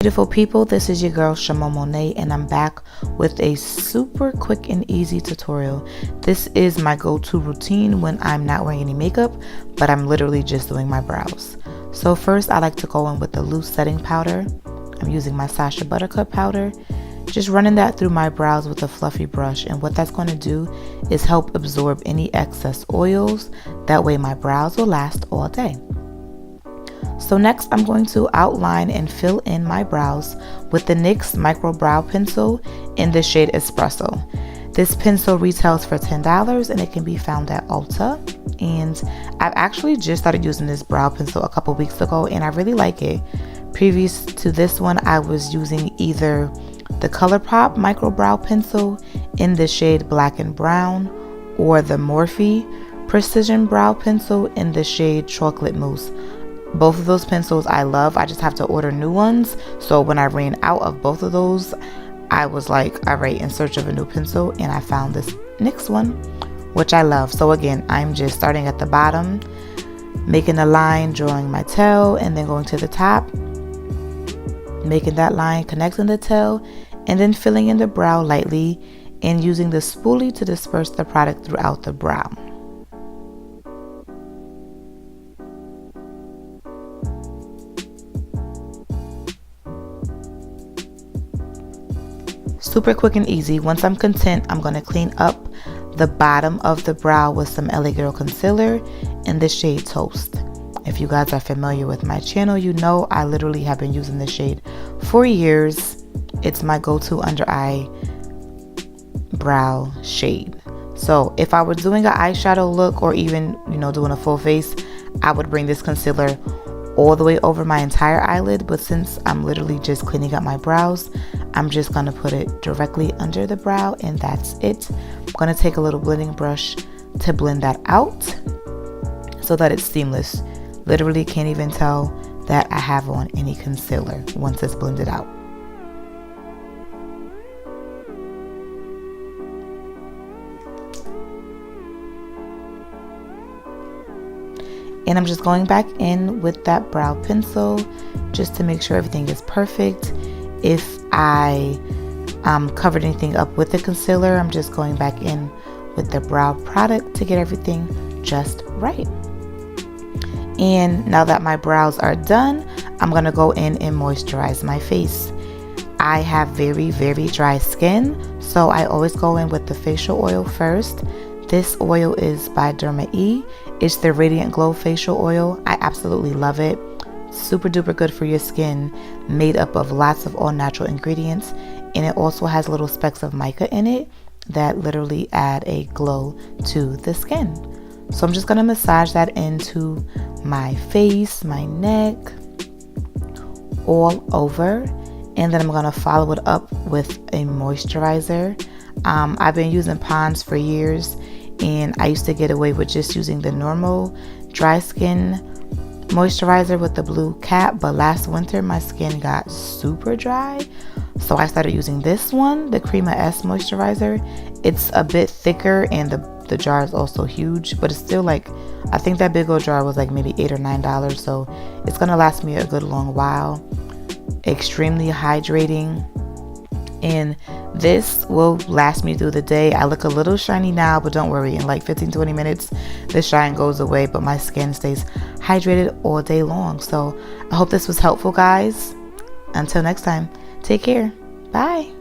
Beautiful people, this is your girl Shamo Monet, and I'm back with a super quick and easy tutorial. This is my go-to routine when I'm not wearing any makeup, but I'm literally just doing my brows. So first, I like to go in with the loose setting powder. I'm using my Sacha Buttercup powder, just running that through my brows with a fluffy brush, and what that's going to do is help absorb any excess oils. That way my brows will last all day. So next, I'm going to outline and fill in my brows with the NYX Micro Brow Pencil in the shade Espresso. This pencil retails for $10 and it can be found at Ulta. And I've actually just started using this brow pencil a couple weeks ago and I really like it. Previous to this one, I was using either the ColourPop Micro Brow Pencil in the shade Black and Brown or the Morphe Precision Brow Pencil in the shade Chocolate Mousse. Both of those pencils I love. I just have to order new ones. So when I ran out of both of those, I was like, all right, in search of a new pencil, and I found this NYX one, which I love. So again, I'm just starting at the bottom, making a line, drawing my tail, and then going to the top, making that line, connecting the tail, and then filling in the brow lightly and using the spoolie to disperse the product throughout the brow. Super quick and easy. Once I'm content, I'm going to clean up the bottom of the brow with some LA Girl concealer in the shade Toast. If you guys are familiar with my channel, you know I literally have been using this shade for years. It's my go-to under eye brow shade. So if I were doing an eyeshadow look or even, doing a full face, I would bring this concealer all the way over my entire eyelid, but since I'm literally just cleaning up my brows, I'm just gonna put it directly under the brow and that's it. I'm gonna take a little blending brush to blend that out so that it's seamless. Literally can't even tell that I have on any concealer once it's blended out. And I'm just going back in with that brow pencil just to make sure everything is perfect. If I covered anything up with the concealer, I'm just going back in with the brow product to get everything just right. And now that my brows are done, I'm gonna go in and moisturize my face. I have very, very dry skin, so I always go in with the facial oil first. This oil is by Derma. It's the Radiant Glow Facial Oil. I absolutely love it. Super duper good for your skin, made up of lots of all natural ingredients, and it also has little specks of mica in it that literally add a glow to the skin. So I'm just going to massage that into my face, my neck, all over, and then I'm going to follow it up with a moisturizer. I've been using Pond's for years, and I used to get away with just using the normal dry skin moisturizer with the blue cap, but last winter my skin got super dry, so I started using this one, the Crema S moisturizer. It's a bit thicker and the jar is also huge, but it's still like, I think that big old jar was like maybe $8 or $9, so it's gonna last me a good long while. Extremely hydrating, and this will last me through the day. I look a little shiny now, but don't worry, in like 15-20 minutes the shine goes away, but my skin stays hydrated all day long. So I hope this was helpful, guys. Until next time, take care. Bye.